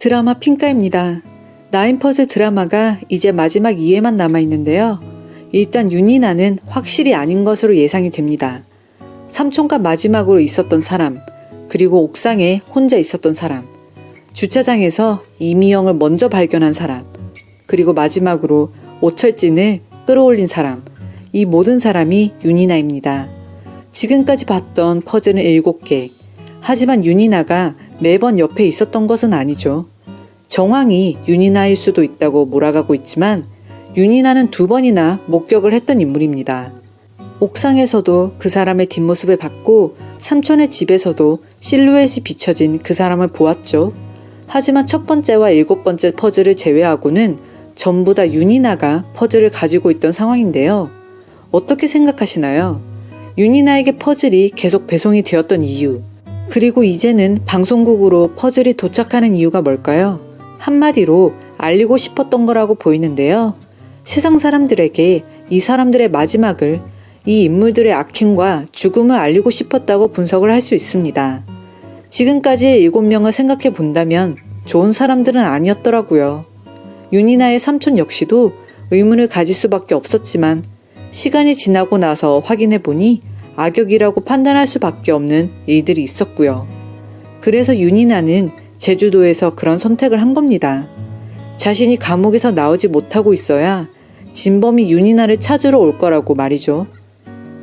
드라마 핑가입니다. 나인퍼즈 드라마가 이제 마지막 2회만 남아있는데요. 일단 윤이나는 확실히 아닌 것으로 예상이 됩니다. 삼촌과 마지막으로 있었던 사람, 그리고 옥상에 혼자 있었던 사람, 주차장에서 이미영을 먼저 발견한 사람, 그리고 마지막으로 오철진을 끌어올린 사람, 이 모든 사람이 윤이나입니다. 지금까지 봤던 퍼즐은 7개. 하지만 윤이나가 매번 옆에 있었던 것은 아니죠. 정황이 윤이나일 수도 있다고 몰아가고 있지만 윤이나는 2번이나 목격을 했던 인물입니다. 옥상에서도 그 사람의 뒷모습을 봤고 삼촌의 집에서도 실루엣이 비춰진 그 사람을 보았죠. 하지만 첫 번째와 7번째 퍼즐을 제외하고는 전부 다 윤이나가 퍼즐을 가지고 있던 상황인데요. 어떻게 생각하시나요? 윤이나에게 퍼즐이 계속 배송이 되었던 이유, 그리고 이제는 방송국으로 퍼즐이 도착하는 이유가 뭘까요? 한마디로 알리고 싶었던 거라고 보이는데요. 세상 사람들에게 이 사람들의 마지막을, 이 인물들의 악행과 죽음을 알리고 싶었다고 분석을 할 수 있습니다. 지금까지의 7명을 생각해 본다면 좋은 사람들은 아니었더라고요. 윤이나의 삼촌 역시도 의문을 가질 수밖에 없었지만 시간이 지나고 나서 확인해 보니 악역이라고 판단할 수밖에 없는 일들이 있었고요. 그래서 윤이나는 제주도에서 그런 선택을 한 겁니다. 자신이 감옥에서 나오지 못하고 있어야 진범이 윤이나를 찾으러 올 거라고 말이죠.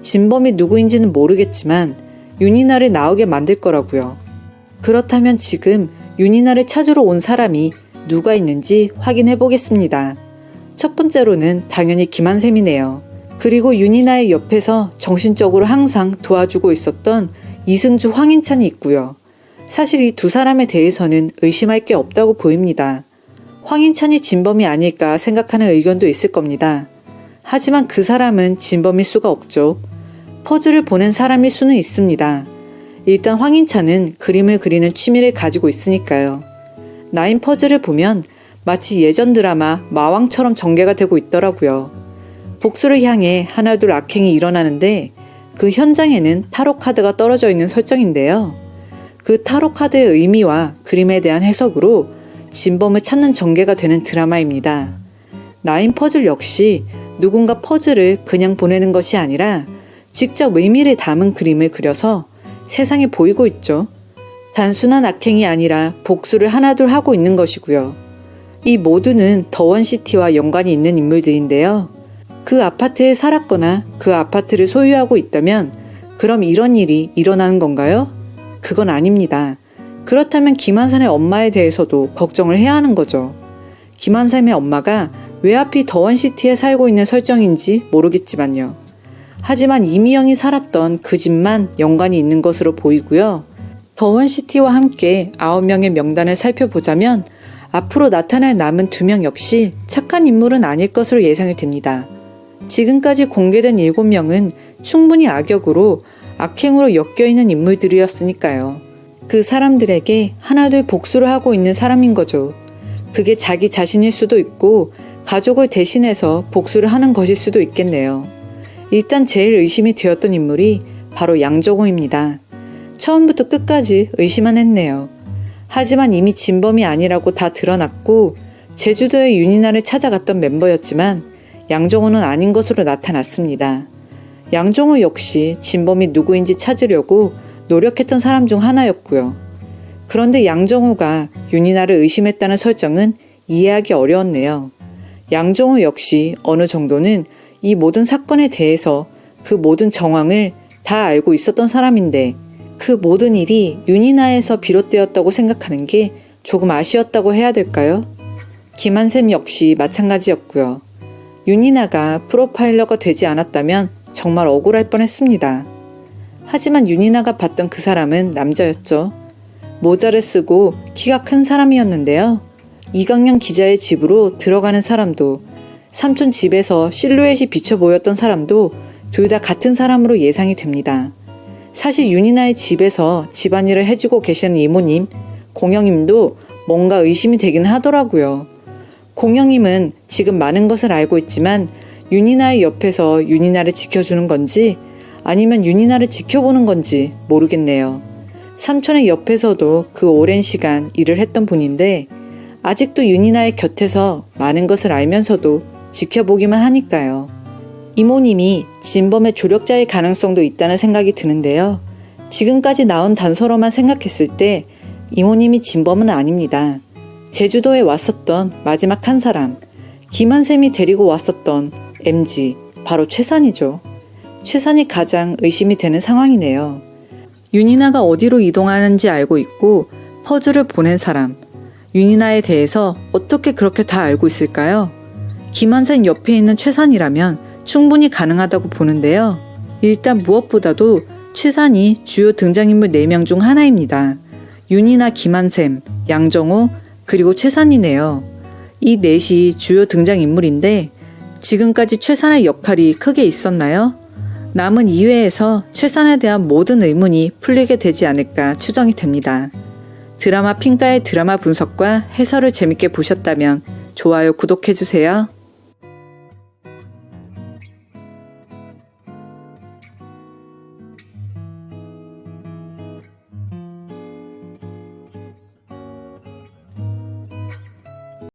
진범이 누구인지는 모르겠지만 윤이나를 나오게 만들 거라고요. 그렇다면 지금 윤이나를 찾으러 온 사람이 누가 있는지 확인해 보겠습니다. 첫 번째로는 당연히 김한샘이네요. 그리고 윤이나의 옆에서 정신적으로 항상 도와주고 있었던 이승주, 황인찬이 있고요. 사실 이 2 사람에 대해서는 의심할 게 없다고 보입니다. 황인찬이 진범이 아닐까 생각하는 의견도 있을 겁니다. 하지만 그 사람은 진범일 수가 없죠. 퍼즐을 보낸 사람일 수는 있습니다. 일단 황인찬은 그림을 그리는 취미를 가지고 있으니까요. 나인 퍼즐을 보면 마치 예전 드라마 마왕처럼 전개가 되고 있더라고요. 복수를 향해 하나둘 악행이 일어나는데 그 현장에는 타로 카드가 떨어져 있는 설정인데요. 그 타로 카드의 의미와 그림에 대한 해석으로 진범을 찾는 전개가 되는 드라마입니다. 나인 퍼즐 역시 누군가 퍼즐을 그냥 보내는 것이 아니라 직접 의미를 담은 그림을 그려서 세상에 보이고 있죠. 단순한 악행이 아니라 복수를 하나둘 하고 있는 것이고요. 이 모두는 더원시티와 연관이 있는 인물들인데요. 그 아파트에 살았거나 그 아파트를 소유하고 있다면 그럼 이런 일이 일어나는 건가요? 그건 아닙니다. 그렇다면 김한산의 엄마에 대해서도 걱정을 해야 하는 거죠. 김한삼의 엄마가 왜 하필 더원시티에 살고 있는 설정인지 모르겠지만요. 하지만 이미영이 살았던 그 집만 연관이 있는 것으로 보이고요. 더원시티와 함께 9명의 명단을 살펴보자면 앞으로 나타날 남은 2명 역시 착한 인물은 아닐 것으로 예상이 됩니다. 지금까지 공개된 7명은 충분히 악역으로 악행으로 엮여있는 인물들이었으니까요. 그 사람들에게 하나둘 복수를 하고 있는 사람인 거죠. 그게 자기 자신일 수도 있고 가족을 대신해서 복수를 하는 것일 수도 있겠네요. 일단 제일 의심이 되었던 인물이 바로 양정호입니다. 처음부터 끝까지 의심만 했네요. 하지만 이미 진범이 아니라고 다 드러났고 제주도의 윤이나를 찾아갔던 멤버였지만 양정호는 아닌 것으로 나타났습니다. 양정호 역시 진범이 누구인지 찾으려고 노력했던 사람 중 하나였고요. 그런데 양정호가 윤이나를 의심했다는 설정은 이해하기 어려웠네요. 양정호 역시 어느 정도는 이 모든 사건에 대해서 그 모든 정황을 다 알고 있었던 사람인데 그 모든 일이 윤이나에서 비롯되었다고 생각하는 게 조금 아쉬웠다고 해야 될까요? 김한샘 역시 마찬가지였고요. 윤이나가 프로파일러가 되지 않았다면 정말 억울할 뻔했습니다. 하지만 윤이나가 봤던 그 사람은 남자였죠. 모자를 쓰고 키가 큰 사람이었는데요. 이강년 기자의 집으로 들어가는 사람도, 삼촌 집에서 실루엣이 비쳐 보였던 사람도 둘 다 같은 사람으로 예상이 됩니다. 사실 윤이나의 집에서 집안일을 해주고 계시는 이모님, 공영님도 뭔가 의심이 되긴 하더라고요. 공영님은 지금 많은 것을 알고 있지만 윤이나의 옆에서 윤이나를 지켜주는 건지 아니면 윤이나를 지켜보는 건지 모르겠네요. 삼촌의 옆에서도 그 오랜 시간 일을 했던 분인데 아직도 윤이나의 곁에서 많은 것을 알면서도 지켜보기만 하니까요. 이모님이 진범의 조력자일 가능성도 있다는 생각이 드는데요. 지금까지 나온 단서로만 생각했을 때 이모님이 진범은 아닙니다. 제주도에 왔었던 마지막 한 사람, 김한샘이 데리고 왔었던 MG, 바로 최산이죠. 최산이 가장 의심이 되는 상황이네요. 윤이나가 어디로 이동하는지 알고 있고 퍼즐을 보낸 사람, 윤이나에 대해서 어떻게 그렇게 다 알고 있을까요? 김한샘 옆에 있는 최산이라면 충분히 가능하다고 보는데요. 일단 무엇보다도 최산이 주요 등장인물 4명 중 하나입니다. 윤이나, 김한샘, 양정호, 그리고 최산이네요. 이 넷이 주요 등장인물인데 지금까지 최산의 역할이 크게 있었나요? 남은 2회에서 최산에 대한 모든 의문이 풀리게 되지 않을까 추정이 됩니다. 드라마 핑가의 드라마 분석과 해설을 재밌게 보셨다면 좋아요, 구독해주세요.